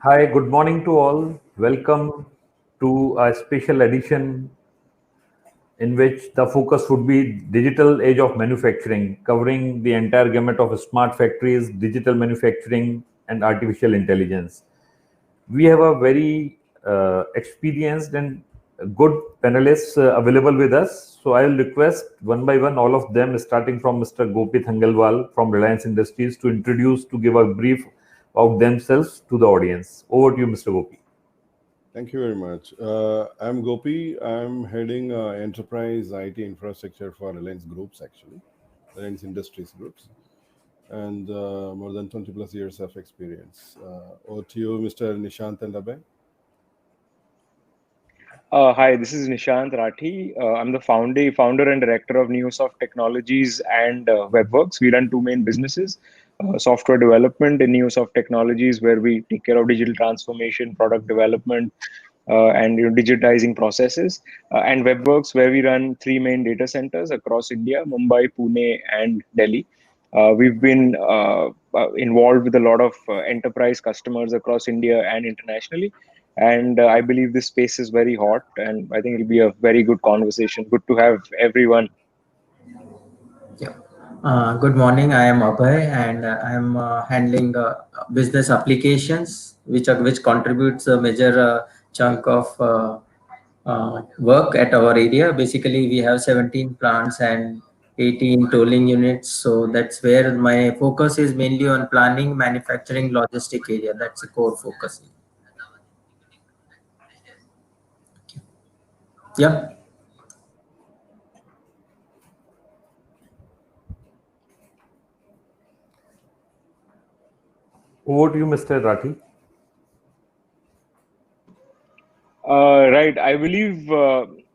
Hi, good morning to all. Welcome to a special edition in which the focus would be digital age of manufacturing, covering the entire gamut of smart factories, digital manufacturing, and artificial intelligence. We have a very experienced and good panelists available with us. So I will request one by one all of them, starting from Mr. Gopi Thangalwal from Reliance Industries, to give a brief of themselves to the audience. Over to you, Mr. Gopi. Thank you very much. I'm Gopi. I'm heading enterprise IT infrastructure for Reliance Groups, actually, Reliance Industries Groups, and more than 20 plus years of experience. Over to you, Mr. Nishant and Abhay. Hi, this is Nishant Rathi. I'm the founder and director of Neosoft Technologies and Webworks. We run two main businesses, software development in Neosoft Technologies, where we take care of digital transformation, product development, and digitizing processes, and Webworks, where we run three main data centers across India: Mumbai, Pune, and Delhi. We've been involved with a lot of enterprise customers across India and internationally. And I believe this space is very hot, and I think it'll be a very good conversation. Good to have everyone. Yeah. Good morning. I am Abhay, and I am handling business applications, which contributes a major chunk of work at our area. Basically, we have 17 plants and 18 tolling units. So that's where my focus is mainly on planning, manufacturing, logistic area. That's the core focus. Yeah. Over to you, Mr. Rathi. Right. I believe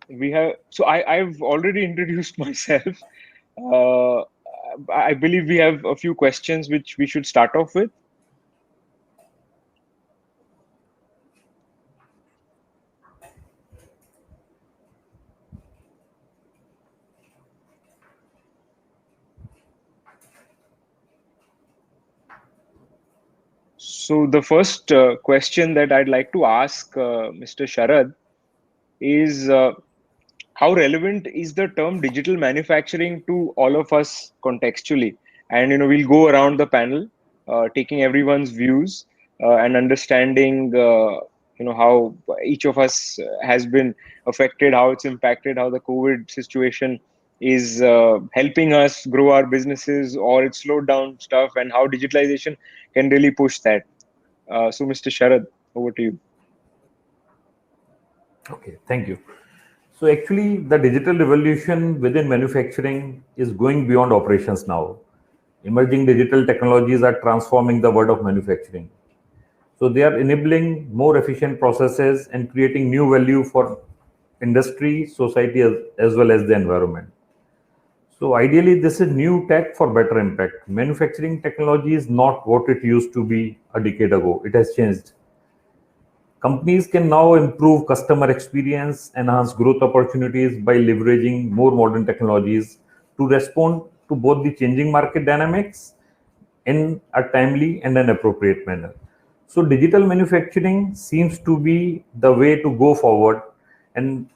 we have. So I've already introduced myself. Uh, I believe we have a few questions which we should start off with. So the first question that I'd like to ask Mr. Sharad is how relevant is the term digital manufacturing to all of us contextually? And we'll go around the panel, taking everyone's views and understanding how each of us has been affected, how it's impacted, how the COVID situation is helping us grow our businesses, or it slowed down stuff, and how digitalization can really push that. So Mr. Sharad, over to you. Okay, thank you. So actually, the digital revolution within manufacturing is going beyond operations now. Emerging digital technologies are transforming the world of manufacturing. So they are enabling more efficient processes and creating new value for industry, society, as well as the environment. So ideally, this is new tech for better impact. Manufacturing technology is not what it used to be a decade ago. It has changed. Companies can now improve customer experience, enhance growth opportunities by leveraging more modern technologies to respond to both the changing market dynamics in a timely and an appropriate manner. So, digital manufacturing seems to be the way to go forward, and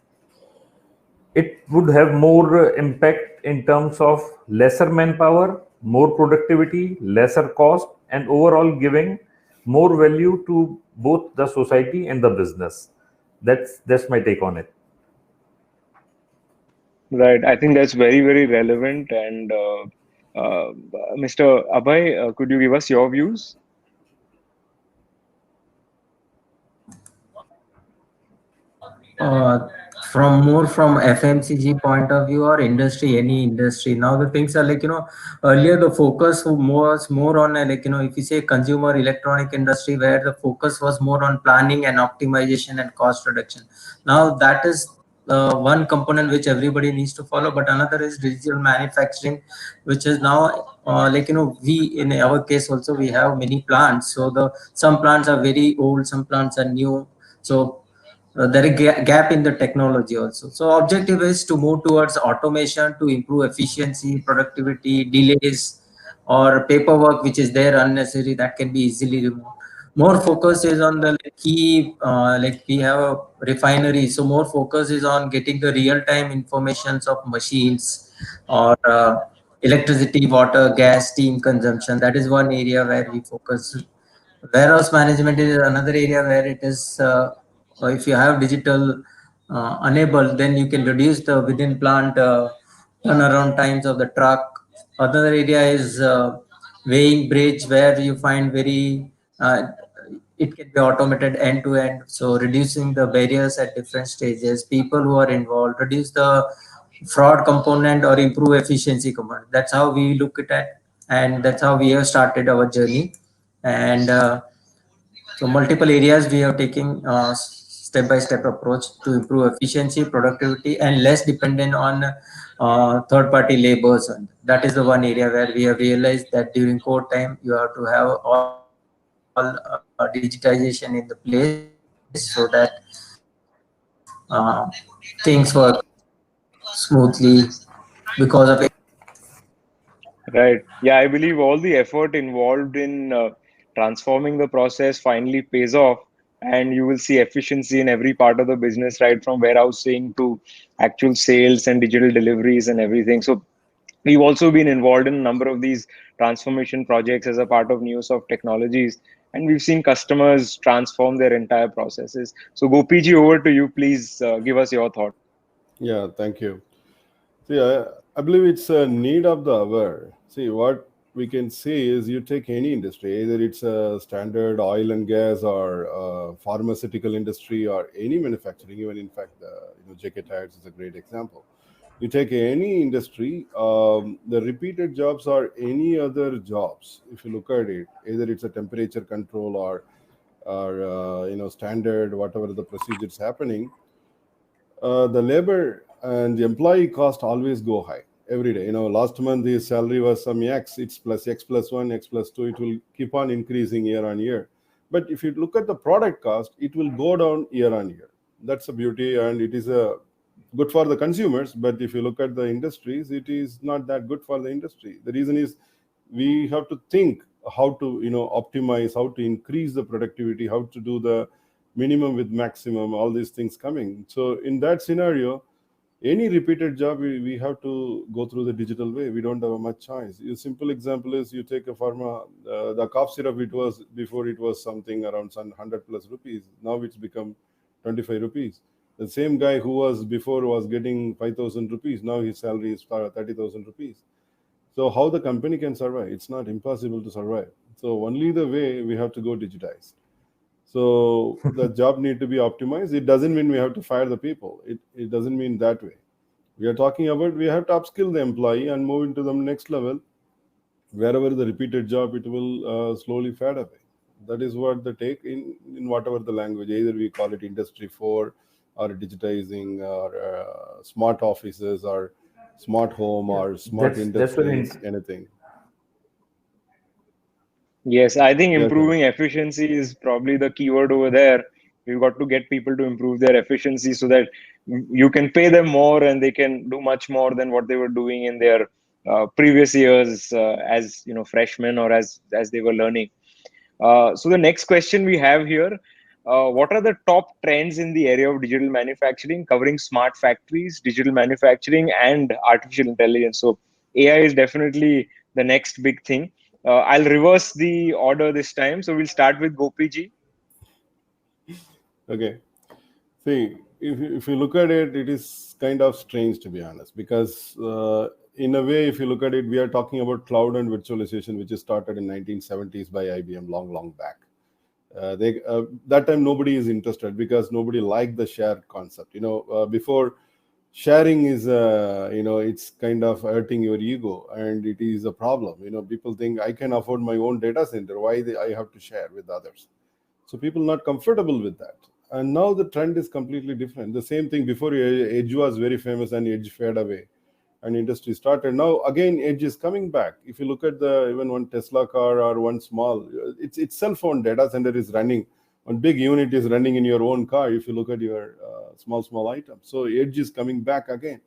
it would have more impact in terms of lesser manpower, more productivity, lesser cost, and overall giving more value to both the society and the business. That's my take on it. Right. I think that's very, very relevant. And Mr. Abhay, could you give us your views? uh, from FMCG point of view or industry, any industry. Now the things are like, earlier the focus was more on if you say consumer electronic industry, where the focus was more on planning and optimization and cost reduction. Now that is one component which everybody needs to follow, but another is digital manufacturing, which is now we in our case also we have many plants. So the some plants are very old, some plants are new. So there is a gap in the technology also. So objective is to move towards automation to improve efficiency, productivity, delays, or paperwork which is there unnecessary that can be easily removed. more focus is on the key, like we have a refinery, so more focus is on getting the real-time informations of machines or electricity, water, gas, steam consumption. That is one area where we focus. Warehouse management is another area where it is, if you have digital enabled, then you can reduce the within plant turnaround times of the truck. Another area is weighing bridge, where you find very it can be automated end to end, so reducing the barriers at different stages, people who are involved, reduce the fraud component or improve efficiency component. That's how we look at it, and that's how we have started our journey. And so multiple areas we are taking step by step approach to improve efficiency, productivity, and less dependent on third party labors. And that is the one area where we have realized that during core time you have to have all digitization in the place, so that things work smoothly because of it. Right. Yeah, I believe all the effort involved in transforming the process finally pays off, and you will see efficiency in every part of the business, right from warehousing to actual sales and digital deliveries and everything. So we've also been involved in a number of these transformation projects as a part of Newsoft Technologies, and we've seen customers transform their entire processes. So Gopiji, over to you. Please give us your thought. Yeah, thank you. See, I believe it's a need of the hour. See, what we can say is you take any industry, either it's a standard oil and gas or pharmaceutical industry or any manufacturing, even in fact, JK Tires is a great example. You take any industry, the repeated jobs or any other jobs, if you look at it, either it's a temperature control or standard, whatever the procedures happening, the labor and the employee cost always go high every day. Last month his salary was some X, it's plus X plus 1, X plus 2, it will keep on increasing year on year. But if you look at the product cost, it will go down year on year. That's the beauty, and it is good for the consumers. But if you look at the industries, it is not that good for the industry. The reason is we have to think how to optimize, how to increase the productivity, how to do the minimum with maximum, all these things coming. So in that scenario, any repeated job, we have to go through the digital way. We don't have a much choice. A simple example is you take a pharma, the cough syrup, it was before it was something around some 100 plus rupees. Now it's become 25 rupees. The same guy who was before was getting 5,000 rupees. Now his salary is 30,000 rupees. So how the company can survive? It's not impossible to survive. So only the way we have to go digitized. So the job need to be optimized. It doesn't mean we have to fire the people. It doesn't mean that way. We are talking about we have to upskill the employee and move into the next level. Wherever the repeated job, it will slowly fade away. That is what the take in whatever the language. Either we call it Industry 4 or digitizing or smart offices or smart home or smart That's very industries, anything. Yes, I think Yeah, improving efficiency is probably the keyword over there. You've got to get people to improve their efficiency so that you can pay them more and they can do much more than what they were doing in their previous years as freshmen or as they were learning. So the next question we have here, what are the top trends in the area of digital manufacturing, covering smart factories, digital manufacturing, and artificial intelligence? So AI is definitely the next big thing. I'll reverse the order this time. So we'll start with Gopiji. Okay. See, if you look at it, it is kind of strange, to be honest, because in a way, if you look at it, we are talking about cloud and virtualization, which is started in 1970s by IBM long back. That time nobody is interested because nobody liked the share concept. Before, sharing is it's kind of hurting your ego, and it is a problem. People think I can afford my own data center. Why I have to share with others? So people not comfortable with that. And now the trend is completely different. The same thing before, Edge was very famous and Edge faded away and industry started. Now again, Edge is coming back. If you look at even one Tesla car or one small, it's cell phone data center is running. One big unit is running in your own car if you look at your small items. So Edge is coming back again.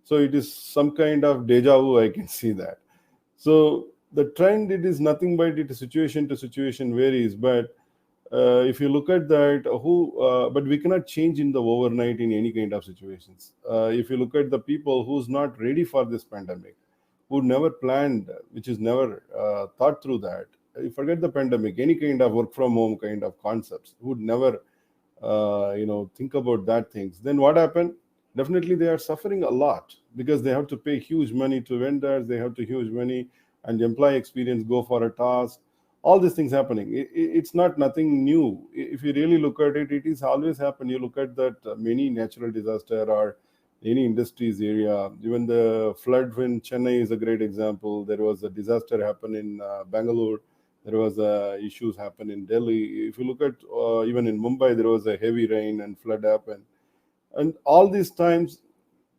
So it is some kind of deja vu, I can see that. So the trend, it is nothing but it is situation to situation varies, but If you look at that, but we cannot change in the overnight in any kind of situations. If you look at the people who's not ready for this pandemic, who never planned, which is never thought through that. You forget the pandemic, any kind of work from home kind of concepts, would never, think about that things. Then what happened? Definitely they are suffering a lot because they have to pay huge money to vendors, they have to huge money, and the employee experience go for a task. All these things happening. It's not nothing new. If you really look at it, it is always happen. You look at that many natural disaster or any industries area, even the flood in Chennai is a great example. There was a disaster happen in Bangalore. There was issues happen in Delhi. If you look at even in Mumbai, there was a heavy rain and flood happened. And all these times,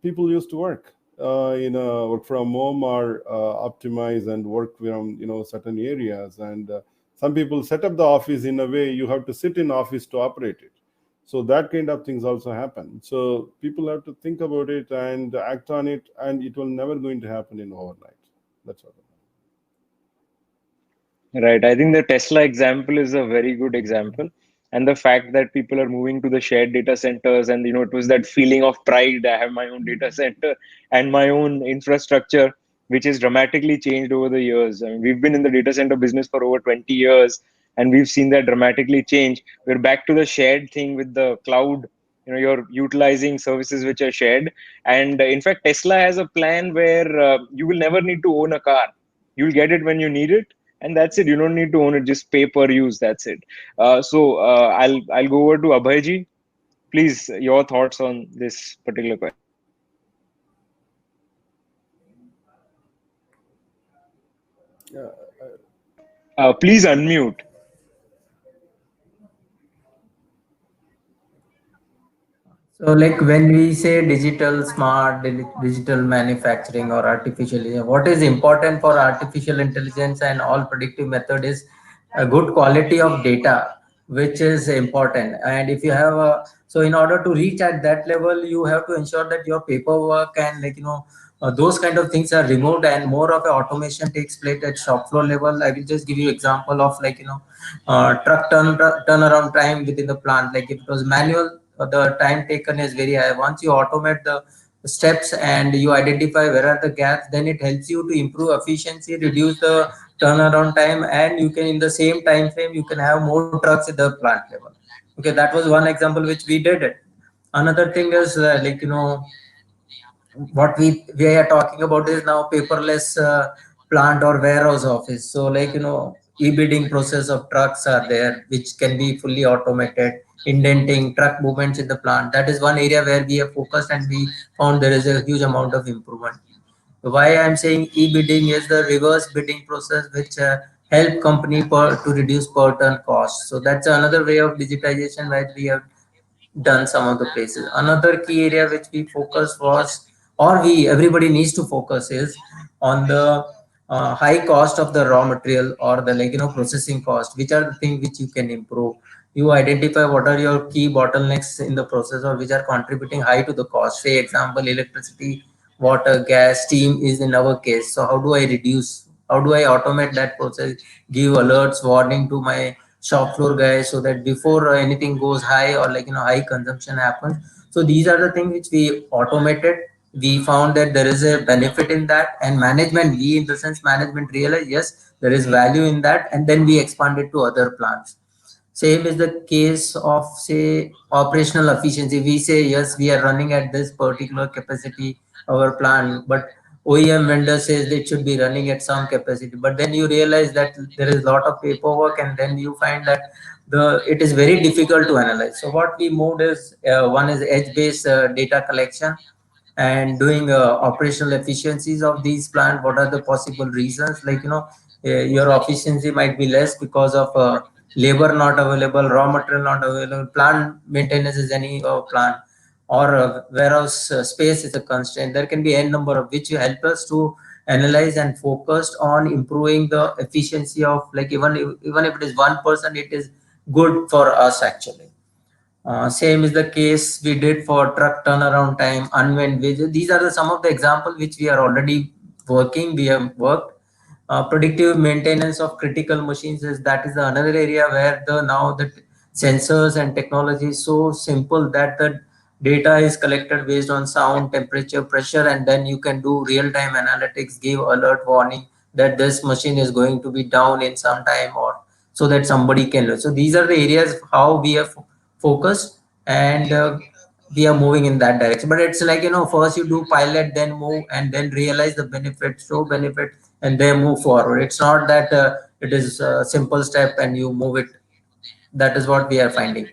people used to work work from home or optimize and work from certain areas. And some people set up the office in a way you have to sit in office to operate it. So that kind of things also happen. So people have to think about it and act on it, and it will never going to happen in overnight. That's all. Right. I think the Tesla example is a very good example. And the fact that people are moving to the shared data centers, and it was that feeling of pride. I have my own data center and my own infrastructure, which has dramatically changed over the years. I mean, we've been in the data center business for over 20 years, and we've seen that dramatically change. We're back to the shared thing with the cloud. You're utilizing services which are shared. And in fact, Tesla has a plan where you will never need to own a car. You'll get it when you need it, and that's it. You don't need to own it, just pay per use. That's it. I'll go over to Abhayji. Please, your thoughts on this particular question. Please unmute. So like when we say digital smart, digital manufacturing or artificial intelligence, what is important for artificial intelligence and all predictive method is a good quality of data, which is important. And if you have so in order to reach at that level, you have to ensure that your paperwork and those kind of things are removed, and more of a automation takes place at shop floor level. I will just give you example of truck turnaround time within the plant. Like if it was manual, the time taken is very high. Once you automate the steps and you identify where are the gaps, then it helps you to improve efficiency, reduce the turnaround time, and you can in the same time frame you can have more trucks at the plant level. Okay, that was one example which we did it. Another thing is what we are talking about is now paperless plant or warehouse office. So e-bidding process of trucks are there, which can be fully automated. Indenting truck movements in the plant, that is one area where we have focused, and we found there is a huge amount of improvement. Why I'm saying e-bidding is the reverse bidding process, which help company to reduce per ton cost. So that's another way of digitization where we have done some of the places. Another key area which we focus was, or we everybody needs to focus, is on the high cost of the raw material, or the processing cost, which are the things which you can improve. You identify what are your key bottlenecks in the process, or which are contributing high to the cost. Say example, electricity, water, gas, steam is in our case. So how do I reduce? How do I automate that process? Give alerts, warning to my shop floor guys, so that before anything goes high, or high consumption happens. So these are the things which we automated. We found that there is a benefit in that, and management, we in the sense management realized yes, there is value in that, and then we expanded to other plants. Same is the case of, say, operational efficiency. We say yes, we are running at this particular capacity our plant, but OEM vendor says they should be running at some capacity. But then you realize that there is a lot of paperwork, and then you find that it is very difficult to analyze. So what we moved is one is edge-based data collection, and doing operational efficiencies of these plant. What are the possible reasons? Your efficiency might be less because of labor not available, raw material not available, plant maintenance is any plant, or warehouse space is a constraint. There can be n number of which help us to analyze and focused on improving the efficiency of, even if it is 1%, it is good for us actually. Same is the case we did for truck turnaround time, unwind wages. These are some of the examples which we are already working. We have worked. predictive maintenance of critical machines is that is another area where the now the sensors and technology is so simple that the data is collected based on sound, temperature, pressure, and then you can do real-time analytics, give alert warning that this machine is going to be down in some time, or so that somebody can learn. So these are the areas how we have focused, and we are moving in that direction. But it's like, first you do pilot, then move, and then realize the benefit, show benefit, and then move forward. It's not that it is a simple step and you move it. That is what we are finding.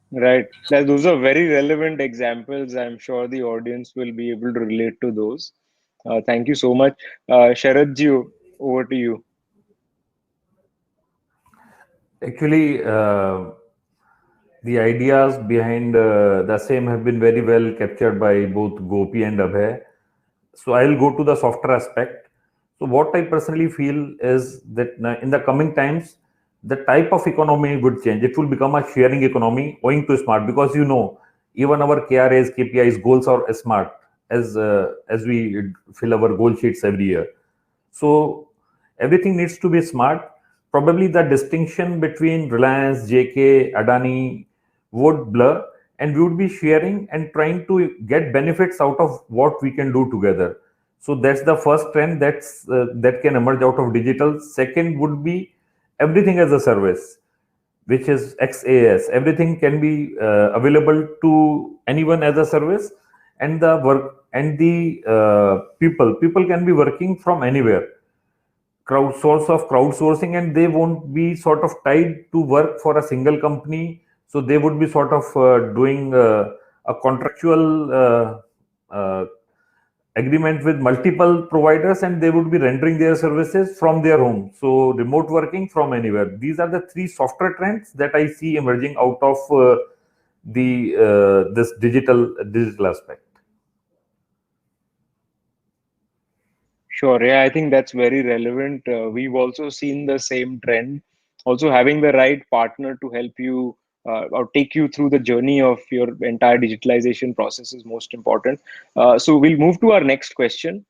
Right. Those are very relevant examples. I'm sure the audience will be able to relate to those. Thank you so much. Sharadji, over to you. Actually, the ideas behind the same have been very well captured by both Gopi and Abhay. So I'll go to the softer aspect. So what I personally feel is that in the coming times, the type of economy would change. It will become a sharing economy owing to smart, because even our KRAs, KPIs, goals are smart as we fill our goal sheets every year. So everything needs to be smart. Probably the distinction between Reliance, JK, Adani would blur, and we would be sharing and trying to get benefits out of what we can do together. So that's the first trend that can emerge out of digital. Second would be everything as a service, which is XaaS. Everything can be available to anyone as a service, and the work and the people can be working from anywhere. Crowdsourcing, and they won't be sort of tied to work for a single company. So they would be sort of doing a contractual agreement with multiple providers, and they would be rendering their services from their home. So remote working from anywhere. These are the three software trends that I see emerging out of this digital aspect. Sure. Yeah, I think that's very relevant. We've also seen the same trend. Also, having the right partner to help you or take you through the journey of your entire digitalization process is most important. So we'll move to our next question.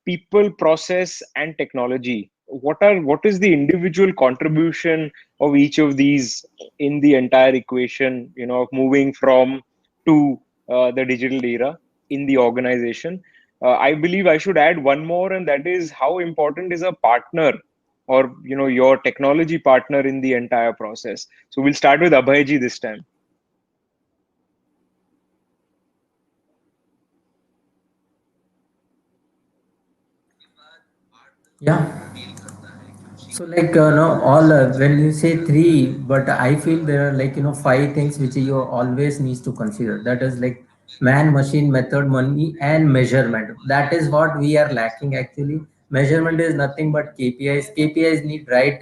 People, process, and technology. What is the individual contribution of each of these in the entire equation? Of moving from to the digital era in the organization. I believe I should add one more, and that is how important is a partner or your technology partner in the entire process. So we'll start with Abhayji this time. Yeah. So like no, all when you say three, but I feel there are like five things which you always needs to consider. That is like man, machine, method, money, and measurement. That is what we are lacking actually. Measurement is nothing but KPIs. KPIs need right.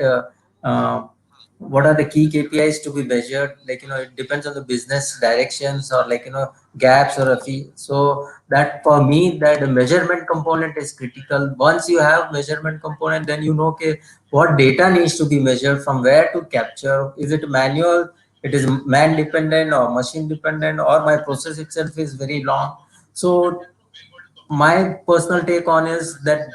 What are the key KPIs to be measured? Like it depends on the business directions or like gaps or a fee. So that for me, that the measurement component is critical. Once you have measurement component, then okay, what data needs to be measured, from where to capture. Is it manual? It is man dependent or machine dependent, or my process itself is very long. So my personal take on is that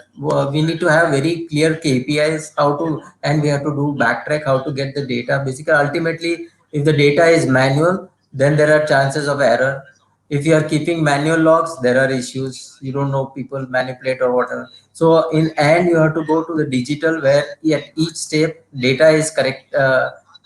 we need to have very clear KPIs, how to, and we have to do backtrack how to get the data. Basically, ultimately, if the data is manual, then there are chances of error. If you are keeping manual logs, there are issues. You don't know, people manipulate or whatever. So in end, you have to go to the digital, where at each step data is correct,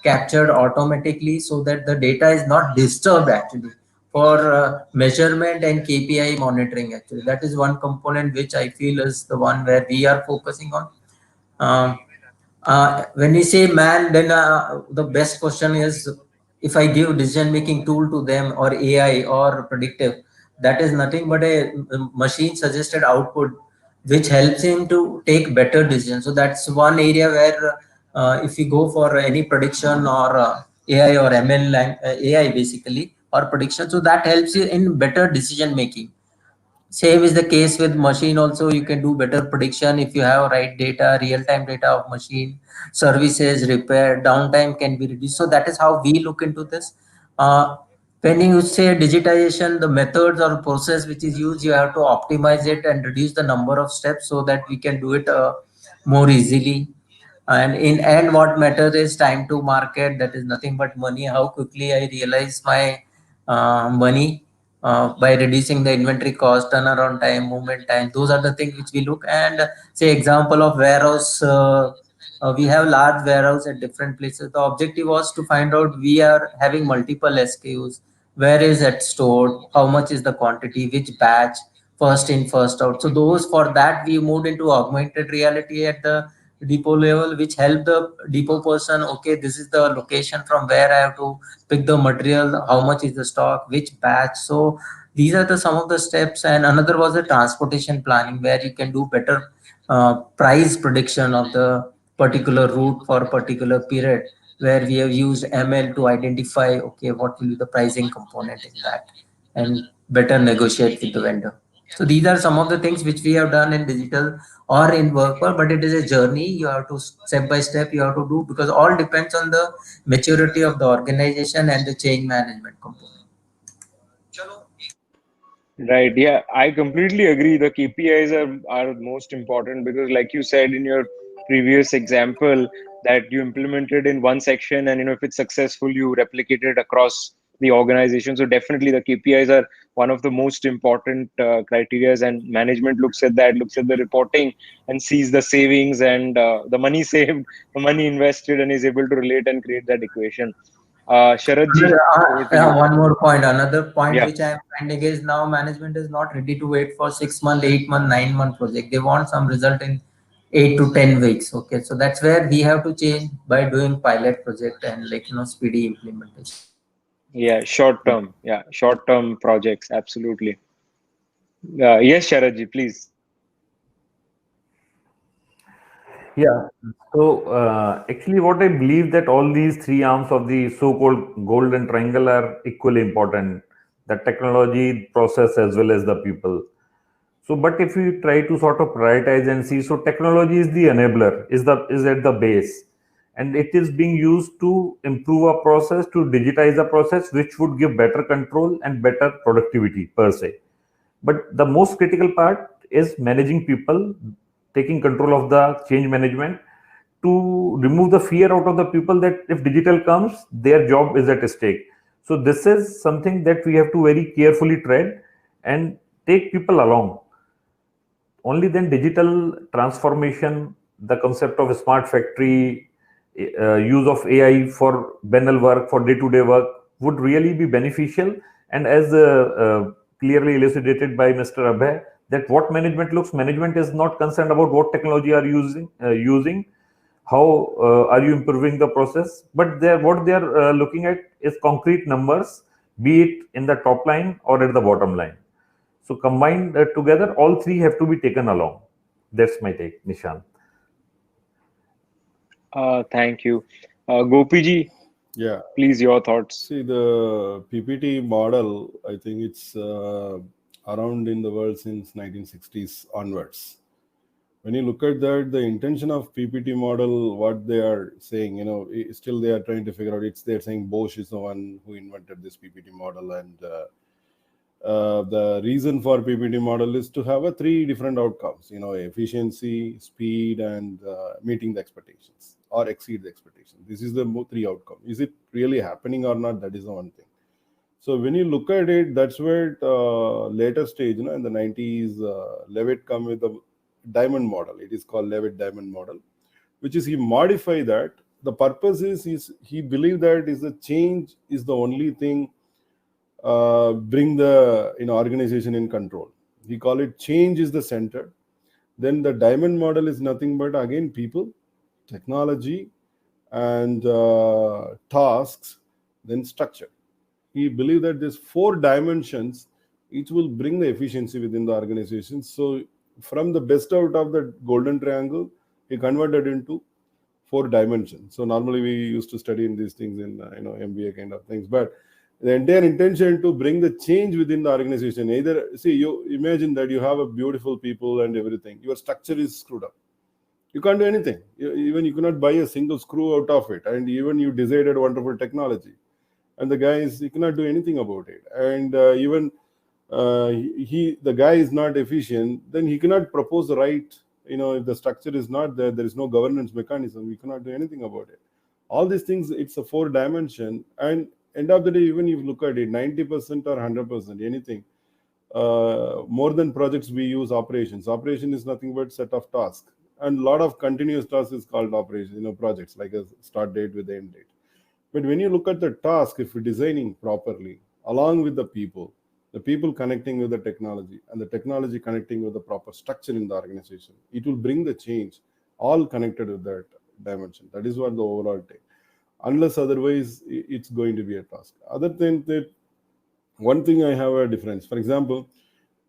captured automatically, so that the data is not disturbed actually for measurement and KPI monitoring. Actually, that is one component which I feel is the one where we are focusing on. Um, when we say man, then the best question is, if I give decision making tool to them or AI or predictive, that is nothing but a machine suggested output which helps him to take better decisions. So that's one area where if you go for any prediction or AI or ML, AI basically, or prediction, so that helps you in better decision making. Same is the case with machine also. You can do better prediction if you have right data, real-time data of machine, services, repair, downtime can be reduced. So that is how we look into this. Uh, when you say digitization, the methods or process which is used, you have to optimize it and reduce the number of steps so that we can do it more easily. And in end, what matters is time to market. That is nothing but money. How quickly I realize my money by reducing the inventory cost, turnaround time, movement time. Those are the things which we look. And say example of warehouse. We have large warehouse at different places. The objective was to find out we are having multiple SKUs. Where is it stored? How much is the quantity? Which batch? First in, first out. So those, for that we moved into augmented reality at the depot level, which help the depot person. Okay, this is the location from where I have to pick the material. How much is the stock? Which batch? So these are the some of the steps. And another was the transportation planning, where you can do better price prediction of the particular route for a particular period, where we have used ML to identify, okay, what will be the pricing component in that, and better negotiate with the vendor. So these are some of the things which we have done in digital or in workflow, but it is a journey. You have to step by step you have to do, because all depends on the maturity of the organization and the change management component. Right. Yeah, I completely agree. The KPIs are most important because, like you said in your previous example, that you implemented in one section, and if it's successful, you replicate it across the organization. So definitely, the KPIs are one of the most important criteria, and management looks at that, looks at the reporting, and sees the savings and the money saved, the money invested, and is able to relate and create that equation. Sharad ji, over to you. One more point. Another point Yeah. which I am finding is now management is not ready to wait for 6 month, 8 month, 9 month project. They want some result in 8 to 10 weeks. Okay, so that's where we have to change by doing pilot project and speedy implementation. Yeah, short term. Yeah, short term projects. Absolutely. Yes, Sharaji, please. Yeah. So actually, what I believe that all these three arms of the so-called golden triangle are equally important: the technology, process, as well as the people. So, but if we try to sort of prioritize and see, so technology is the enabler, is at the base, and it is being used to improve a process, to digitize a process, which would give better control and better productivity per se. But the most critical part is managing people, taking control of the change management, to remove the fear out of the people that if digital comes, their job is at stake. So this is something that we have to very carefully tread and take people along. Only then digital transformation, the concept of a smart factory, use of AI for banal work, for day-to-day work, would really be beneficial. And as clearly elucidated by Mr. Abhay, that what management is not concerned about what technology are using, how are you improving the process, but what they're looking at is concrete numbers, be it in the top line or at the bottom line. So combined together, all three have to be taken along. That's my take, Nishant. Thank you. Gopi ji, Yeah. please, your thoughts. See, the PPT model, I think it's around in the world since 1960s onwards. When you look at that, the intention of PPT model, what they are saying, still they are trying to figure out. They're saying Bosch is the one who invented this PPT model, and the reason for PPT model is to have three different outcomes. Efficiency, speed, and meeting the expectations or exceed the expectations. This is the three outcome. Is it really happening or not? That is the one thing. So when you look at it, that's where later stage, in the 90s, Levitt come with the diamond model. It is called Levitt diamond model, which is he modify that. The purpose is he believed that is the change is the only thing bring the organization in control. We call it change is the center. Then the diamond model is nothing but again people, technology, and tasks, then structure. He believed that these four dimensions each will bring the efficiency within the organization. So from the best out of the golden triangle, he converted into four dimensions. So normally we used to study in these things in MBA kind of things, but the entire intention to bring the change within the organization. Either you imagine that you have a beautiful people and everything, your structure is screwed up. You can't do anything. You cannot buy a single screw out of it, and even you decided wonderful technology. and the guy he cannot do anything about it. And even the guy is not efficient, then he cannot propose the right. If the structure is not there, there is no governance mechanism, we cannot do anything about it. All these things, it's a 4-dimension. And end of the day, even if you look at it, 90% or 100%, anything, more than projects, we use operations. Operation is nothing but set of tasks, and a lot of continuous tasks is called operation. Projects like a start date with the end date. But when you look at the task, if you're designing properly, along with the people connecting with the technology, and the technology connecting with the proper structure in the organization, it will bring the change, all connected with that dimension. That is what the overall take. Unless otherwise, it's going to be a task. Other than that, one thing I have a difference. For example,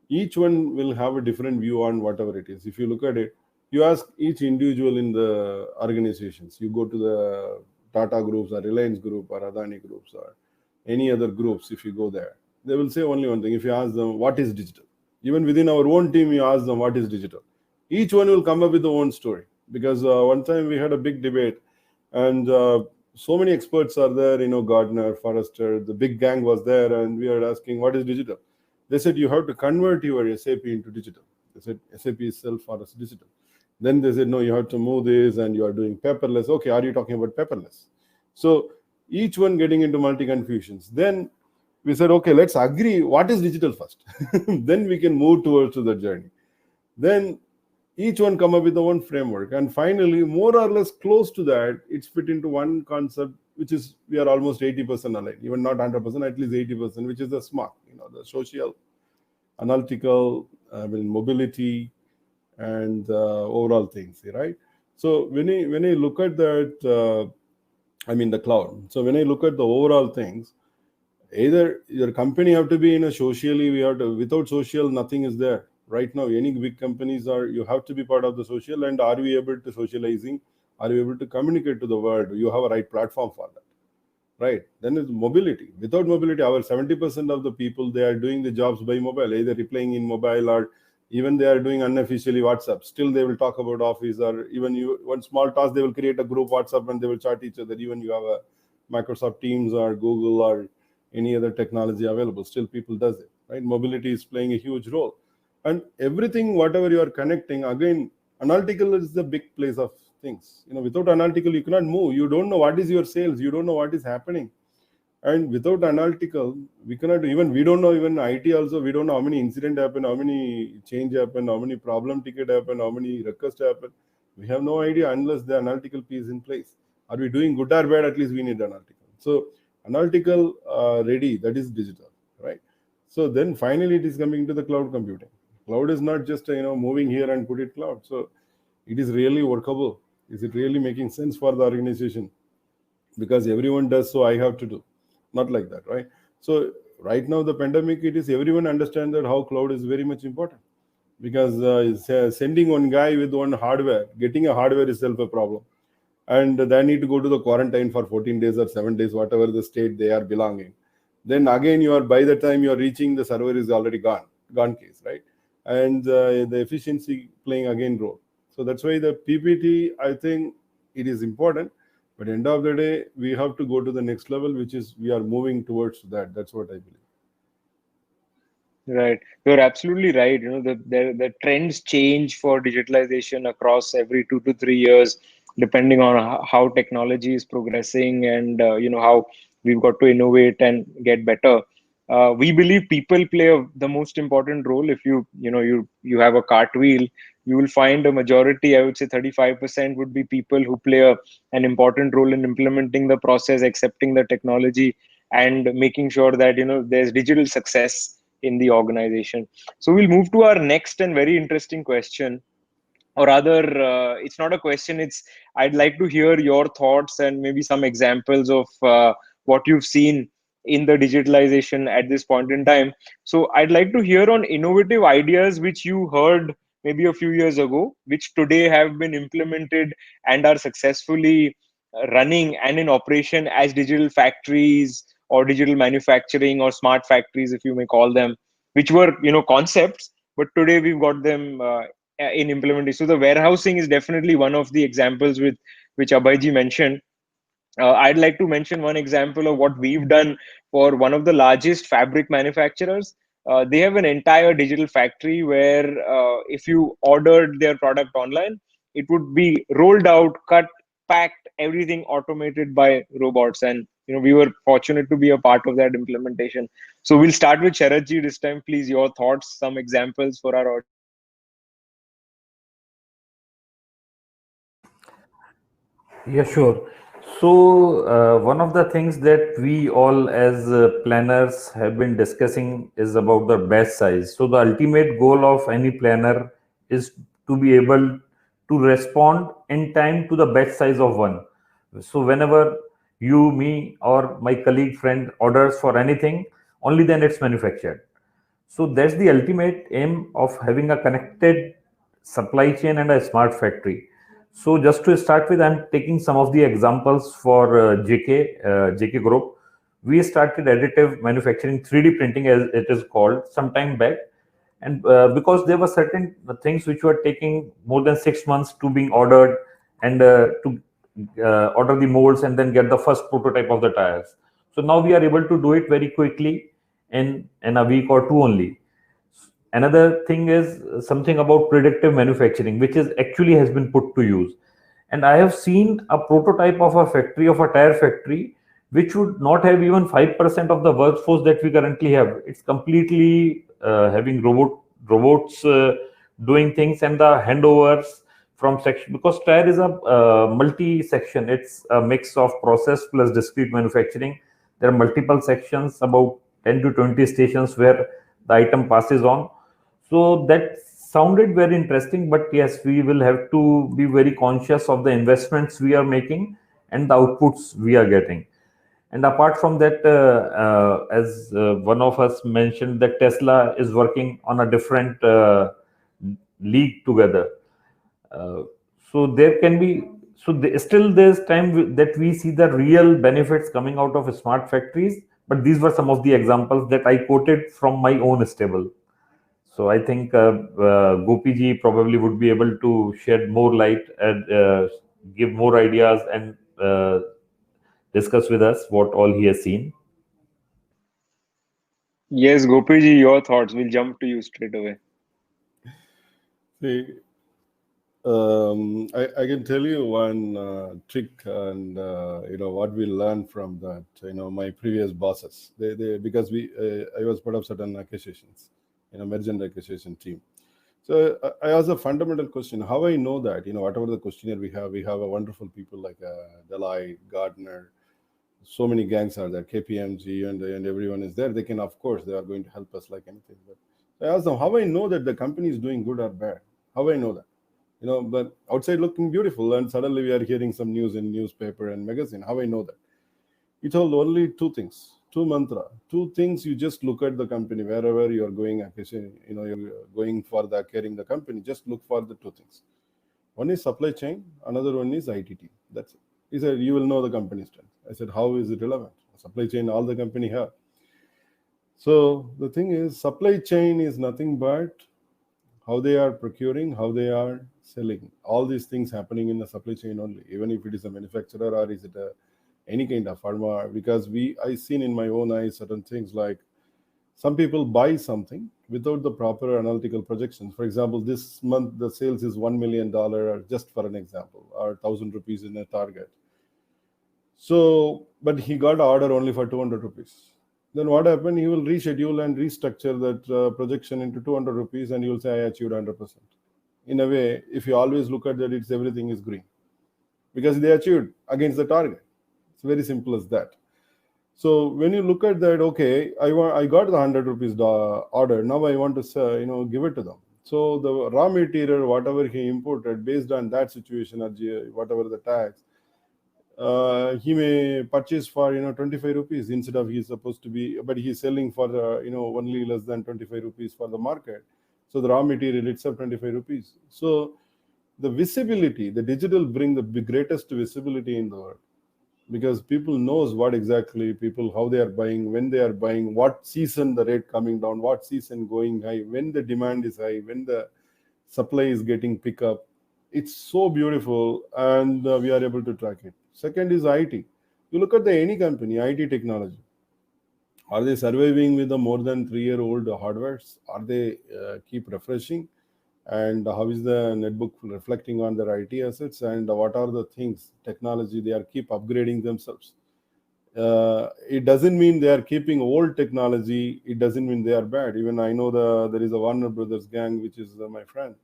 each one will have a different view on whatever it is. If you look at it, you ask each individual in the organizations, you go to the Tata groups or Reliance group or Adani groups or any other groups, if you go there, they will say only one thing. If you ask them, what is digital? Even within our own team, you ask them, what is digital? Each one will come up with their own story. Because one time we had a big debate, and so many experts are there, Gartner, Forrester, the big gang was there, and we are asking, what is digital? They said, you have to convert your SAP into digital. They said, SAP is self for us digital. Then they said, no, you have to move this, and you are doing paperless. Okay, are you talking about paperless? So each one getting into multi-confusions. Then we said, okay, let's agree what is digital first. Then we can move towards the journey. Then each one come up with their own framework. And finally, more or less close to that, it's fit into one concept, which is we are almost 80% aligned, even not 100%, at least 80%, which is the SMART, the social, analytical, mobility, and overall things, right? So when I look at that, the cloud. So when I look at the overall things, either your company have to be socially, without social, nothing is there. Right now, any big companies you have to be part of the social, and are we able to socializing? Are we able to communicate to the world? You have a right platform for that, right? Then it's mobility. Without mobility, our 70% of the people, they are doing the jobs by mobile, either replying in mobile or even they are doing unofficially WhatsApp. Still, they will talk about Office, or even one small task, they will create a group WhatsApp and they will chat each other. Even you have a Microsoft Teams or Google or any other technology available, still people does it, right? Mobility is playing a huge role. And everything, whatever you are connecting, again, analytical is the big place of things. Without analytical, you cannot move. You don't know what is your sales. You don't know what is happening. And without analytical, we cannot, we don't know, even IT also, we don't know how many incident happen, how many change happen, how many problem ticket happen, how many request happen. We have no idea unless the analytical piece is in place. Are we doing good or bad? At least we need analytical. So analytical ready, that is digital, right? So then finally it is coming to the cloud computing. Cloud is not just moving here and put it cloud. So it is really workable. Is it really making sense for the organization? Because everyone does, so I have to do. Not like that, right? So right now the pandemic, it is everyone understand that how cloud is very much important. Because sending one guy with one hardware, getting a hardware is itself a problem. And they need to go to the quarantine for 14 days or 7 days, whatever the state they are belonging. Then again, by the time you are reaching, the server is already gone case, right? And the efficiency playing again role. So that's why the PPT, I think it is important, but end of the day, we have to go to the next level, which is we are moving towards that. That's what I believe. Right. You're absolutely right. The trends change for digitalization across every 2 to 3 years, depending on how technology is progressing and, how we've got to innovate and get better. We believe people play the most important role. If you have a cartwheel, you will find a majority, I would say 35% would be people who play an important role in implementing the process, accepting the technology, and making sure that, there's digital success in the organization. So we'll move to our next and very interesting question. Or rather, it's not a question, I'd like to hear your thoughts and maybe some examples of what you've seen in the digitalization at this point in time. So I'd like to hear on innovative ideas which you heard maybe a few years ago, which today have been implemented and are successfully running and in operation as digital factories or digital manufacturing or smart factories, if you may call them, which were concepts, but today we've got them in implementation. So the warehousing is definitely one of the examples which Abhayji mentioned. I'd like to mention one example of what we've done for one of the largest fabric manufacturers. They have an entire digital factory where if you ordered their product online, it would be rolled out, cut, packed, everything automated by robots. And we were fortunate to be a part of that implementation. So we'll start with Sharatji this time. Please, your thoughts, some examples for our audience. Yeah, sure. So, one of the things that we all as planners have been discussing is about the batch size. So, the ultimate goal of any planner is to be able to respond in time to the batch size of one. So, whenever you, me, or my colleague friend orders for anything, only then it's manufactured. So that's the ultimate aim of having a connected supply chain and a smart factory. So just to start with, I'm taking some of the examples for JK Group. We started additive manufacturing, 3D printing as it is called, some time back. And because there were certain things which were taking more than 6 months to being ordered and to order the molds and then get the first prototype of the tires. So now we are able to do it very quickly in a week or two only. Another thing is something about predictive manufacturing, which is actually has been put to use. And I have seen a prototype of a factory, of a tire factory, which would not have even 5% of the workforce that we currently have. It's completely having robots doing things, and the handovers from section, because tire is a multi-section. It's a mix of process plus discrete manufacturing. There are multiple sections, about 10 to 20 stations where the item passes on. So that sounded very interesting, but yes, we will have to be very conscious of the investments we are making and the outputs we are getting. And apart from that, as one of us mentioned, that Tesla is working on a different league together. Uh, so there can be, still there's time that we see the real benefits coming out of smart factories. But these were some of the examples that I quoted from my own stable. So I think Gopi ji probably would be able to shed more light and give more ideas and discuss with us what all he has seen. Yes, Gopiji, your thoughts. We'll jump to you straight away. See, I can tell you one trick, and what we learned from that. My previous bosses, they because I was part of certain acquisitions, merger and acquisition team. So I asked a fundamental question: how I know that? Whatever the questionnaire we have a wonderful people like Deloitte, Gardner, so many gangs are there, KPMG, and everyone is there. They can, of course, they are going to help us like anything. But I asked them, how I know that the company is doing good or bad? How I know that? But outside looking beautiful, and suddenly we are hearing some news in newspaper and magazine. How I know that? He told only two things, two mantra, two things. You just look at the company wherever you are going, you're going for the acquiring the company. Just look for the two things. One is supply chain, another one is IT team. That's it. He said, you will know the company strength. I said, how is it relevant? Supply chain, all the company have. So the thing is, supply chain is nothing but how they are procuring, how they are selling. All these things happening in the supply chain only, even if it is a manufacturer or is it any kind of pharma. Because I seen in my own eyes certain things like some people buy something without the proper analytical projections. For example, this month the sales is $1 million, or just for an example, or 1,000 rupees in a target. So, but he got order only for 200 rupees. Then what happened? He will reschedule and restructure that projection into 200 rupees, and you will say, I achieved 100%. In a way, if you always look at that, it's everything is green because they achieved against the target. It's very simple as that. So when you look at that, okay, I got the 100 rupees order. Now I want to give it to them. So the raw material, whatever he imported, based on that situation or whatever the tax, he may purchase for 25 rupees instead of he's supposed to be, but he's selling for only less than 25 rupees for the market. So the raw material itself 25 rupees. So the visibility, the digital bring the greatest visibility in the world, because people knows what exactly people, how they are buying, when they are buying, what season the rate coming down, what season going high, when the demand is high, when the supply is getting pick up. It's so beautiful, and we are able to track it. Second is IT. You look at any company, IT technology. Are they surviving with the more than 3-year-old hardwares? Are they keep refreshing? And how is the netbook reflecting on their IT assets? And what are the things, technology, they are keep upgrading themselves? It doesn't mean they are keeping old technology. It doesn't mean they are bad. Even I know there is a Warner Brothers gang, which is my friend.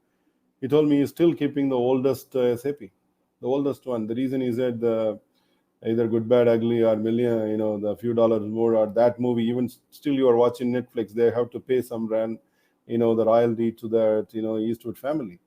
He told me he's still keeping the oldest SAP, the oldest one. The reason is that either Good, Bad, Ugly or Million, the few dollars more, or that movie, even still you are watching Netflix, they have to pay some rent, the royalty to that, Eastwood family.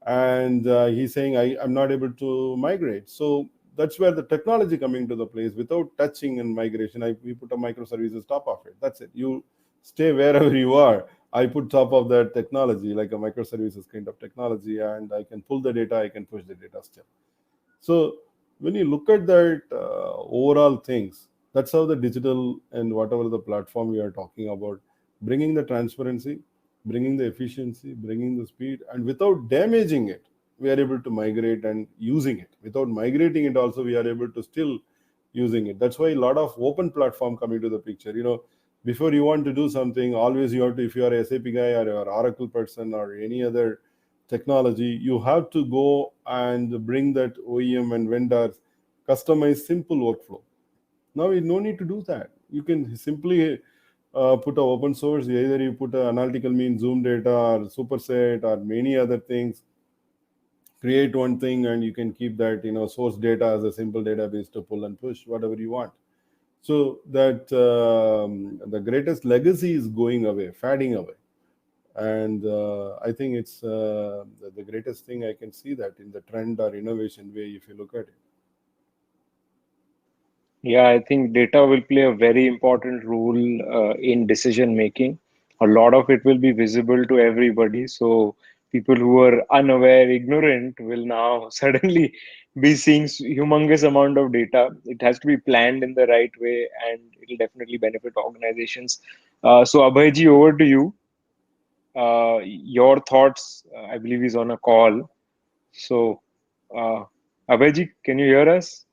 And he's saying, I'm not able to migrate. So that's where the technology coming to the place without touching and migration. We put a microservices top of it. That's it. You stay wherever you are. I put top of that technology, like a microservices kind of technology, and I can pull the data, I can push the data still. So when you look at that overall things, that's how the digital and whatever the platform we are talking about, bringing the transparency, bringing the efficiency, bringing the speed, and without damaging it, we are able to migrate and using it. Without migrating it also, we are able to still using it. That's why a lot of open platform coming to the picture. Before you want to do something, always you have to, if you are a SAP guy or an Oracle person or any other technology, you have to go and bring that OEM and vendors customize simple workflow. Now you no need to do that. You can simply put a open source. Either you put an analytical mean, Zoom data or superset or many other things. Create one thing and you can keep that source data as a simple database to pull and push whatever you want. So that the greatest legacy is going away, fading away. And I think it's the greatest thing I can see that in the trend or innovation way, if you look at it. Yeah, I think data will play a very important role in decision making. A lot of it will be visible to everybody. So people who are unaware, ignorant will now suddenly be seeing humongous amount of data. It has to be planned in the right way, and it will definitely benefit organizations. So Abhayji, over to you. Your thoughts, I believe, is on a call. So, Abhayji, can you hear us?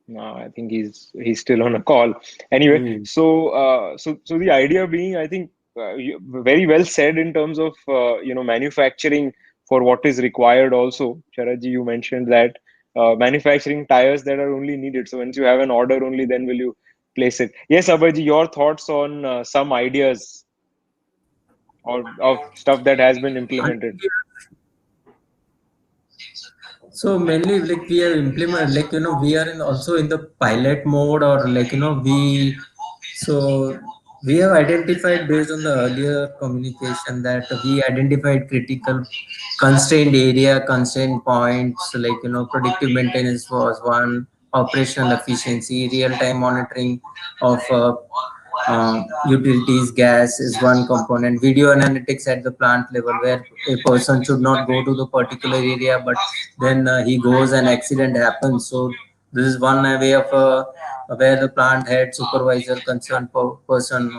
No, I think he's still on a call. Anyway, so the idea being, I think, very well said in terms of manufacturing for what is required. Also, Sharadji, you mentioned that manufacturing tires that are only needed. So once you have an order, only then will you place it. Yes, Abhayji, your thoughts on some ideas or of stuff that has been implemented. So mainly like we are implement like we are also in the pilot mode, or we have identified based on the earlier communication that we identified critical constrained area, constrained points, like predictive maintenance was one, operational efficiency, real time monitoring of utilities, gas is one component, video analytics at the plant level where a person should not go to the particular area, but then he goes and accident happens. So this is one way of where the plant head, supervisor, concerned person.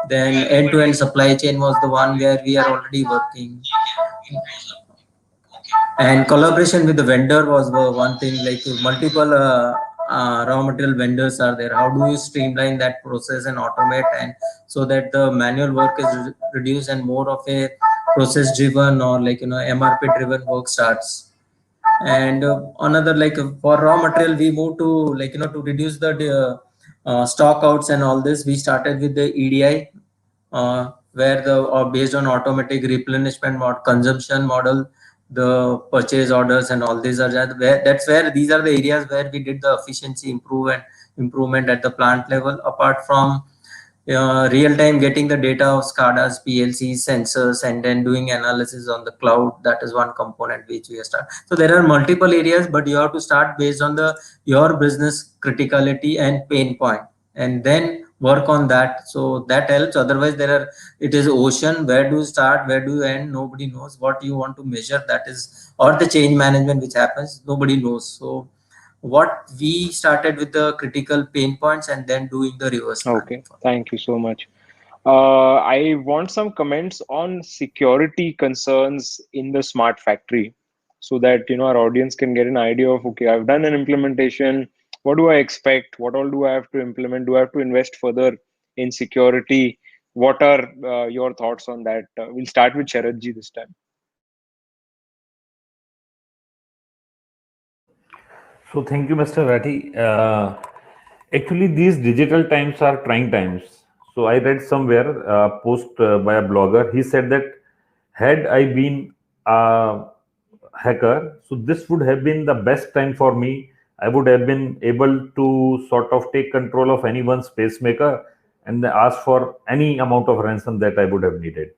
Then end-to-end supply chain was the one where we are already working, and collaboration with the vendor was one thing, like multiple raw material vendors are there. How do you streamline that process and automate, and so that the manual work is reduced and more of a process driven, or like MRP driven work starts. And another, like for raw material, we moved to like to reduce the stock outs and all this. We started with the EDI, where the based on automatic replenishment consumption model, the purchase orders and all these are that's where these are the areas where we did the efficiency improvement at the plant level. Apart from real time getting the data of SCADAs, PLCs, sensors, and then doing analysis on the cloud. That is one component which we have started. So there are multiple areas, but you have to start based on your business criticality and pain point, and then work on that. So that helps. Otherwise, it is ocean. Where do you start? Where do you end? Nobody knows. What you want to measure, that is, or the change management which happens, nobody knows. So what we started with the critical pain points and then doing the reverse planning. Okay, thank you so much. I want some comments on security concerns in the smart factory. so that our audience can get an idea of, okay, I've done an implementation. What do I expect? What all do I have to implement? Do I have to invest further in security? What are your thoughts on that? We'll start with Sharadji this time. So thank you, Mr. Rathi. Actually, these digital times are trying times. So I read somewhere a post by a blogger. He said that had I been a hacker, so this would have been the best time for me. I would have been able to sort of take control of anyone's pacemaker and ask for any amount of ransom that I would have needed.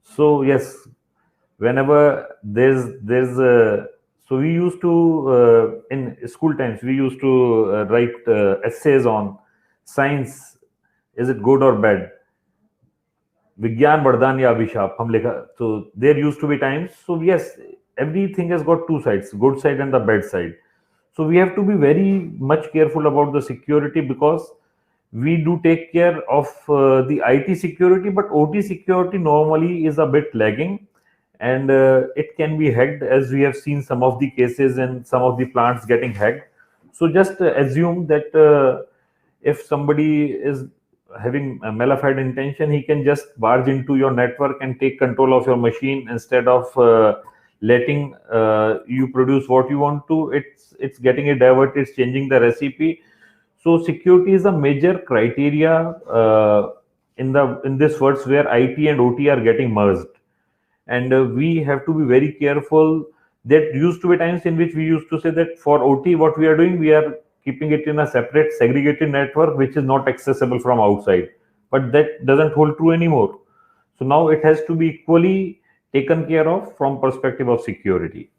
So yes, whenever there's so we used to in school times we used to write essays on science, is it good or bad, विज्ञान वरदान या अभिशाप हम लिखा. So there used to be times. So yes, everything has got two sides, good side and the bad side. So we have to be very much careful about the security, because we do take care of the IT security, but OT security normally is a bit lagging, and it can be hacked, as we have seen some of the cases and some of the plants getting hacked. So just assume that if somebody is having a malafide intention, he can just barge into your network and take control of your machine instead of letting you produce what you want to. It's getting it diverted, it's changing the recipe. So security is a major criteria in this words where IT and OT are getting merged, and we have to be very careful. There used to be times in which we used to say that for OT, what we are doing, we are keeping it in a separate segregated network which is not accessible from outside, but that doesn't hold true anymore. So now it has to be equally taken care of from perspective of security.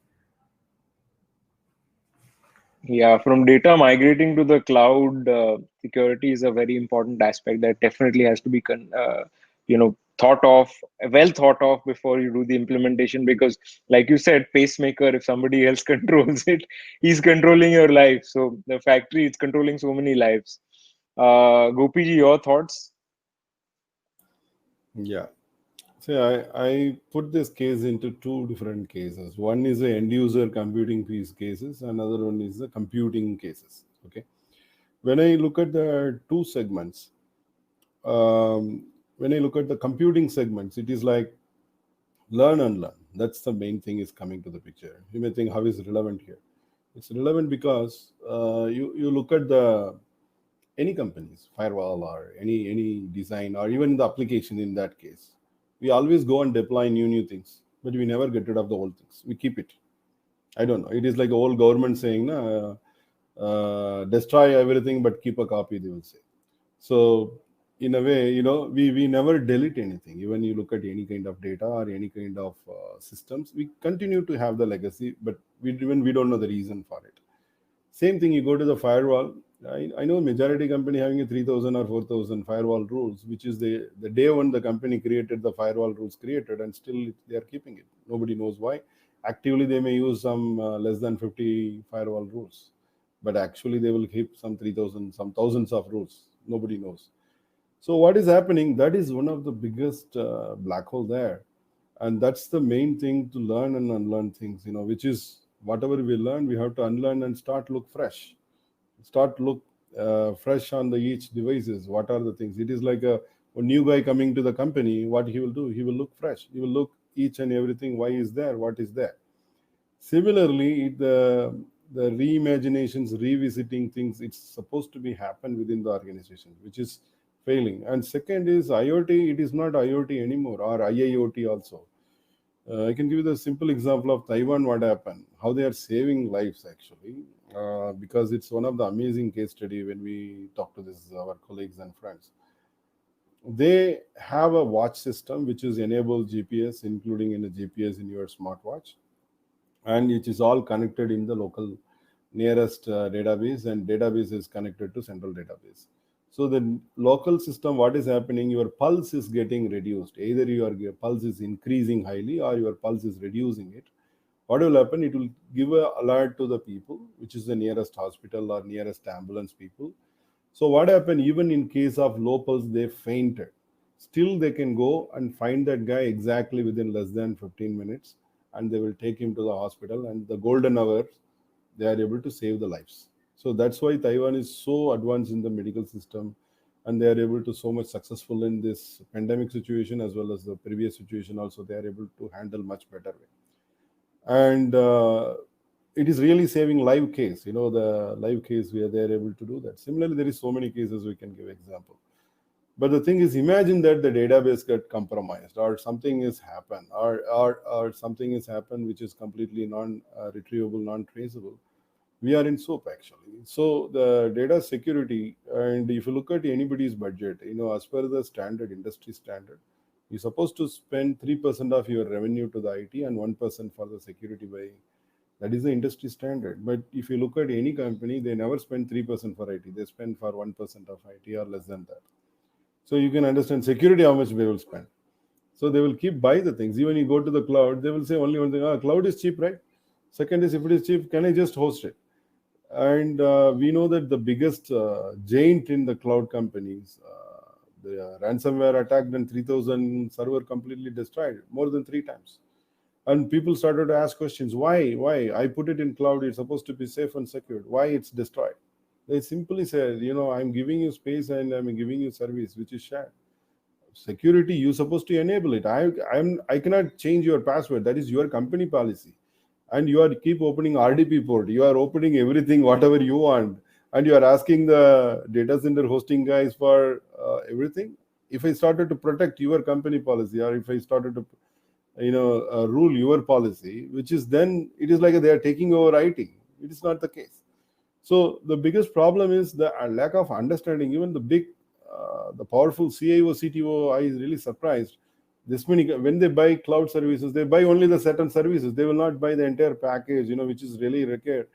Yeah, from data migrating to the cloud, security is a very important aspect that definitely has to be thought of, well thought of before you do the implementation. Because like you said, pacemaker, if somebody else controls it, he's controlling your life. So the factory is controlling so many lives. Gopiji, your thoughts? Yeah. See, I put this case into two different cases. One is the end user computing piece cases, another one is the computing cases. Okay. When I look at the two segments, when I look at the computing segments, it is like learn and learn. That's the main thing is coming to the picture. You may think, how is it relevant here? It's relevant because you look at the any companies, firewall or any design or even the application in that case. We always go and deploy new things, but we never get rid of the old things. We keep it. I don't know. It is like the old government saying, destroy everything but keep a copy, they will say. So in a way, we never delete anything. Even you look at any kind of data or any kind of systems, we continue to have the legacy, but we don't know the reason for it. Same thing, you go to the firewall. I know majority company having a 3,000 or 4,000 firewall rules, which is the day when the company created the firewall rules created, and still they are keeping it. Nobody knows why. Actively, they may use some less than 50 firewall rules, but actually they will keep some 3,000, some thousands of rules. Nobody knows. So what is happening? That is one of the biggest black hole there, and that's the main thing to learn and unlearn things. Which is whatever we learn, we have to unlearn and start look fresh. Start look fresh on the each devices. What are the things? It is like a new guy coming to the company. What he will do? He will look fresh. He will look each and everything. Why is there? What is there? Similarly, the reimaginations, revisiting things, it's supposed to be happen within the organization, which is failing. And second is IoT. It is not IoT anymore, or IIoT also. I can give you the simple example of Taiwan, what happened, how they are saving lives actually, because it's one of the amazing case study when we talk to our colleagues and friends. They have a watch system which is enabled GPS, including in the GPS in your smartwatch, and it is all connected in the local nearest database, and database is connected to central database. So the local system, what is happening, your pulse is getting reduced. Either your pulse is increasing highly or your pulse is reducing it. What will happen? It will give an alert to the people, which is the nearest hospital or nearest ambulance people. So what happened, even in case of low pulse, they fainted. Still they can go and find that guy exactly within less than 15 minutes and they will take him to the hospital, and the golden hours, they are able to save the lives. So that's why Taiwan is so advanced in the medical system, and they are able to so much successful in this pandemic situation as well as the previous situation also. They are able to handle much better way. And it is really saving live case, the live case where they are able to do that. Similarly, there is so many cases we can give example. But the thing is, imagine that the database got compromised, or something has happened, or something has happened which is completely non-retrievable, non-traceable. We are in soap actually. So the data security, and if you look at anybody's budget, as per the standard, industry standard, you're supposed to spend 3% of your revenue to the IT and 1% for the security buying. That is the industry standard. But if you look at any company, they never spend 3% for IT. They spend for 1% of IT or less than that. So you can understand security, how much they will spend. So they will keep buy the things. Even you go to the cloud, they will say only one thing, cloud is cheap, right? Second is, if it is cheap, can I just host it? And we know that the biggest giant in the cloud companies, the ransomware attacked and 3,000 server completely destroyed, more than 3 times. And people started to ask questions. Why? I put it in cloud. It's supposed to be safe and secured. Why it's destroyed? They simply said, I'm giving you space and I'm giving you service which is shared. Security, you're supposed to enable it. I cannot change your password. That is your company policy. And you are keep opening RDP port. You are opening everything, whatever you want. And you are asking the data center hosting guys for everything. If I started to protect your company policy, or if I started to rule your policy, which is then, it is like they are taking over IT. It is not the case. So the biggest problem is the lack of understanding. Even the powerful CIO, CTO, I is really surprised. This many, when they buy cloud services, they buy only the certain services. They will not buy the entire package, which is really required.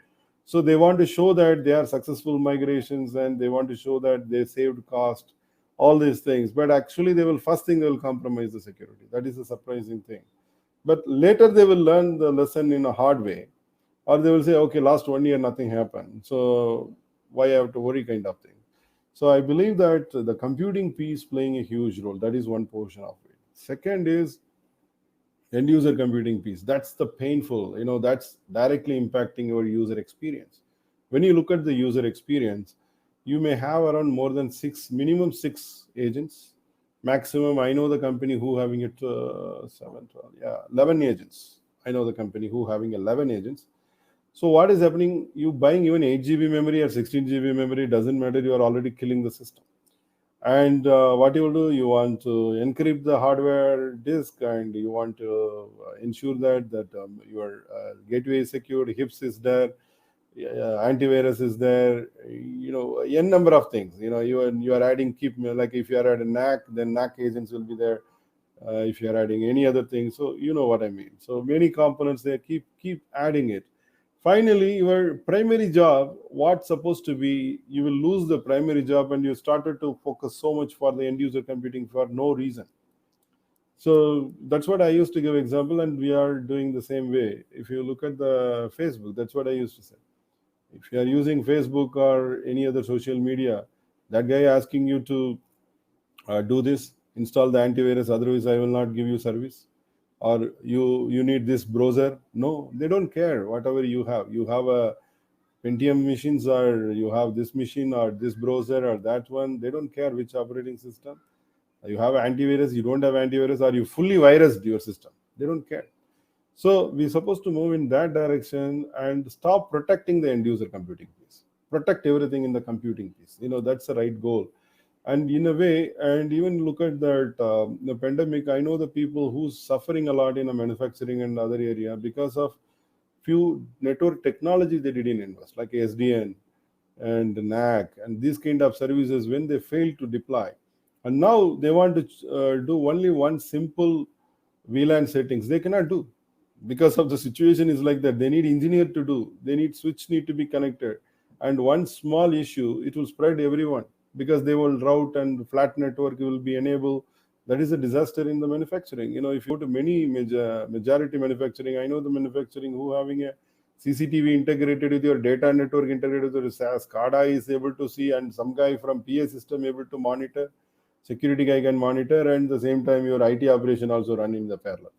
So they want to show that they are successful migrations, and they want to show that they saved cost, all these things. But actually, first thing they will compromise the security. That is a surprising thing. But later they will learn the lesson in a hard way. Or they will say, okay, last 1 year, nothing happened. So why I have to worry, kind of thing. So I believe that the computing piece playing a huge role. That is one portion of it. Second is end user computing piece. That's the painful, that's directly impacting your user experience. When you look at the user experience, you may have around more than minimum 6 agents. Maximum, I know the company who having it 11 agents. I know the company who having 11 agents. So what is happening? You buying even 8 GB memory or 16 GB memory, doesn't matter. You are already killing the system. And what you will do, you want to encrypt the hardware disk, and you want to ensure that your gateway is secured, HIPS is there, antivirus is there, n number of things. You are adding like if you are at a NAC, then NAC agents will be there. If you are adding any other thing, so you know what I mean. So many components there, keep adding it. Finally, your primary job, what's supposed to be, you will lose the primary job, and you started to focus so much for the end user computing for no reason. So that's what I used to give example, and we are doing the same way. If you look at the Facebook, that's what I used to say. If you are using Facebook or any other social media, that guy asking you to do this, install the antivirus, otherwise I will not give you service. Or you need this browser. No, they don't care. Whatever you have a Pentium machines, or you have this machine or this browser or that one. They don't care which operating system. You have antivirus, you don't have antivirus, or you fully virused your system. They don't care. So we're supposed to move in that direction and stop protecting the end user computing piece. Protect everything in the computing piece. That's the right goal. And in a way, and even look at that the pandemic, I know the people who's suffering a lot in a manufacturing and other area because of few network technology they didn't invest, like SDN and NAC and these kind of services, when they fail to deploy. And now they want to do only one simple VLAN settings. They cannot do, because of the situation is like that. They need engineer to do. They need switch need to be connected. And one small issue, it will spread everyone, because they will route and flat network will be enabled. That is a disaster in the manufacturing. If you go to many majority manufacturing, I know the manufacturing who having a CCTV integrated with your data network, integrated with your SCADA is able to see, and some guy from PA system able to monitor, security guy can monitor, and the same time your IT operation also run in the parallel.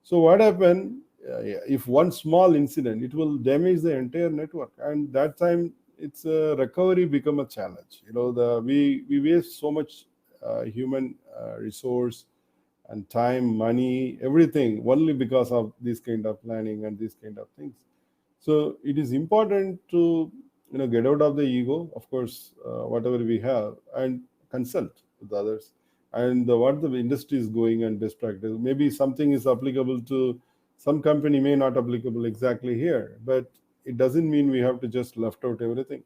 So what happened? if one small incident, it will damage the entire network, and that time it's a recovery become a challenge. We waste so much human resource and time, money, everything, only because of this kind of planning and these kind of things. So it is important to get out of the ego, of course, whatever we have, and consult with others, and what the industry is going and best practice. Maybe something is applicable to some company, may not applicable exactly here, but it doesn't mean we have to just left out everything.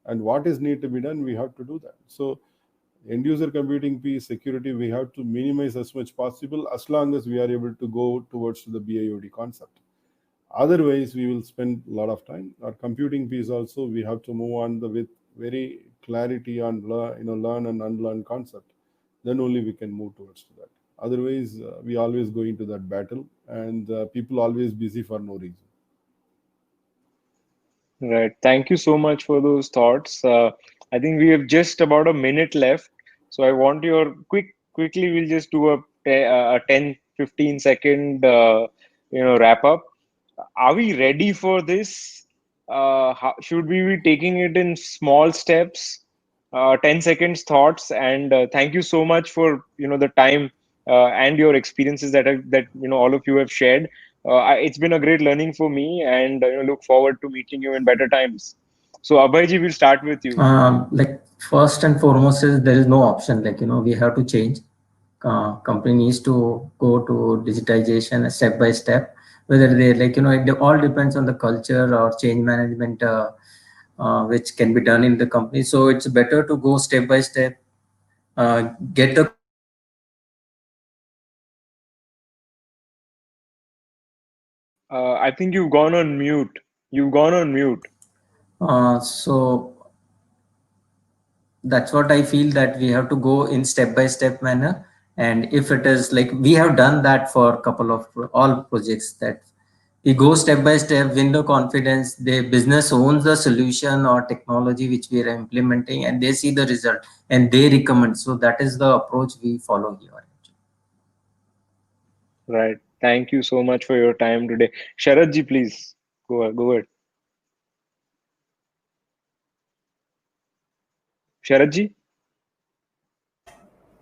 And what is need to be done, we have to do that. So end user computing piece, security, we have to minimize as much possible, as long as we are able to go towards the BIOD concept. Otherwise, we will spend a lot of time. Our computing piece also, we have to move on with very clarity on learn and unlearn concept. Then only we can move towards to that. Otherwise, we always go into that battle, and people always busy for no reason. Right. Thank you so much for those thoughts. I think we have just about a minute left. So I want your quickly, we'll just do a 10, 15 second, wrap up. Are we ready for this? Should we be taking it in small steps? 10 seconds thoughts, and thank you so much for the time and your experiences that all of you have shared. It's been a great learning for me, and look forward to meeting you in better times. So Abhayji, we'll start with you. Like first and foremost is there is no option. Like we have to change. Company needs to go to digitization step by step. Whether they it all depends on the culture or change management, which can be done in the company. So it's better to go step by step. Get the I think you've gone on mute. so that's what I feel, that we have to go in step by step manner. And if it is like we have done that for a couple of all projects, that we go step by step, win the confidence. The business owns the solution or technology which we are implementing, and they see the result and they recommend. So that is the approach we follow here. Right. Thank you so much for your time today. Sharadji, please go ahead. Sharadji?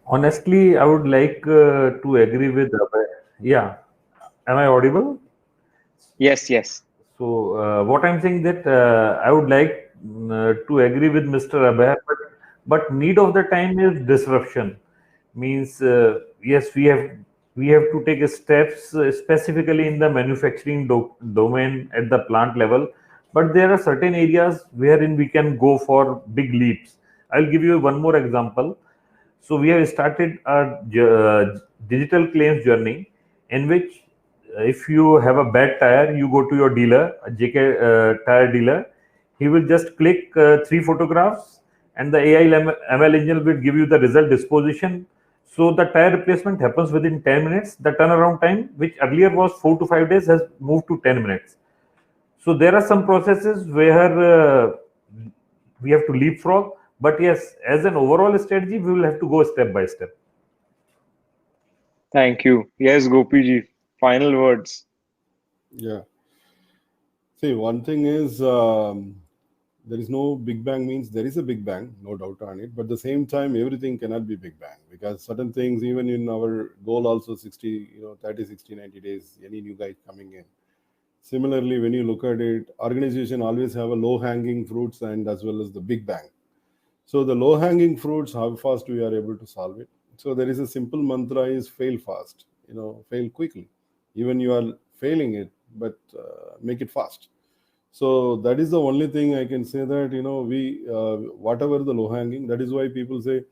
Honestly, I would like to agree with Abhay. Yeah. Am I audible? Yes, yes. So what I'm saying that I would like to agree with Mr. Abhay, but need of the time is disruption. Means yes, we have to take steps specifically in the manufacturing domain at the plant level, but there are certain areas wherein we can go for big leaps. I'll give you one more example. So we have started a digital claims journey, in which if you have a bad tire, you go to your dealer, a JK tire dealer. He will just click 3 photographs, and the AI ML engine will give you the result disposition. So the tire replacement happens within 10 minutes. The turnaround time, which earlier was 4 to 5 days, has moved to 10 minutes. So there are some processes where we have to leapfrog. But yes, as an overall strategy, we will have to go step by step. Thank you. Yes, Gopiji. Final words. Yeah. See, one thing is there is no Big Bang means there is a Big Bang, no doubt on it. But at the same time, everything cannot be Big Bang, because certain things, even in our goal also 60, 30, 60, 90 days, any new guy coming in. Similarly, when you look at it, organization always have a low hanging fruits and as well as the Big Bang. So the low hanging fruits, how fast we are able to solve it. So there is a simple mantra is fail fast, fail quickly. Even you are failing it, but make it fast. So that is the only thing I can say, that we whatever the low hanging, that is why people say,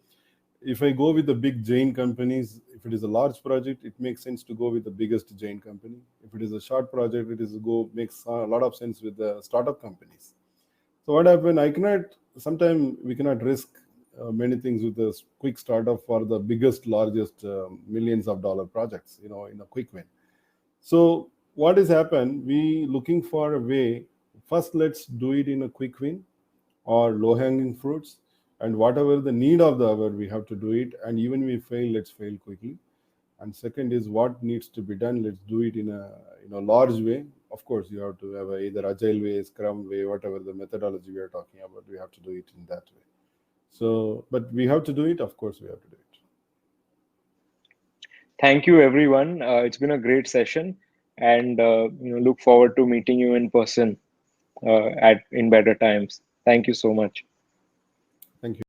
if I go with the big giant companies, if it is a large project, it makes sense to go with the biggest giant company. If it is a short project, makes a lot of sense with the startup companies. So what happened? Sometimes we cannot risk many things with a quick startup for the biggest, largest millions of dollar projects, in a quick win. So what has happened? We looking for a way. First, let's do it in a quick win or low hanging fruits, and whatever the need of the hour, we have to do it. And even we fail, let's fail quickly. And second is what needs to be done. Let's do it in a large way. Of course, you have to have either agile way, Scrum way, whatever the methodology we are talking about. We have to do it in that way. So, but we have to do it. Of course, we have to do it. Thank you, everyone. It's been a great session, and look forward to meeting you in person in better times. Thank you so much. Thank you.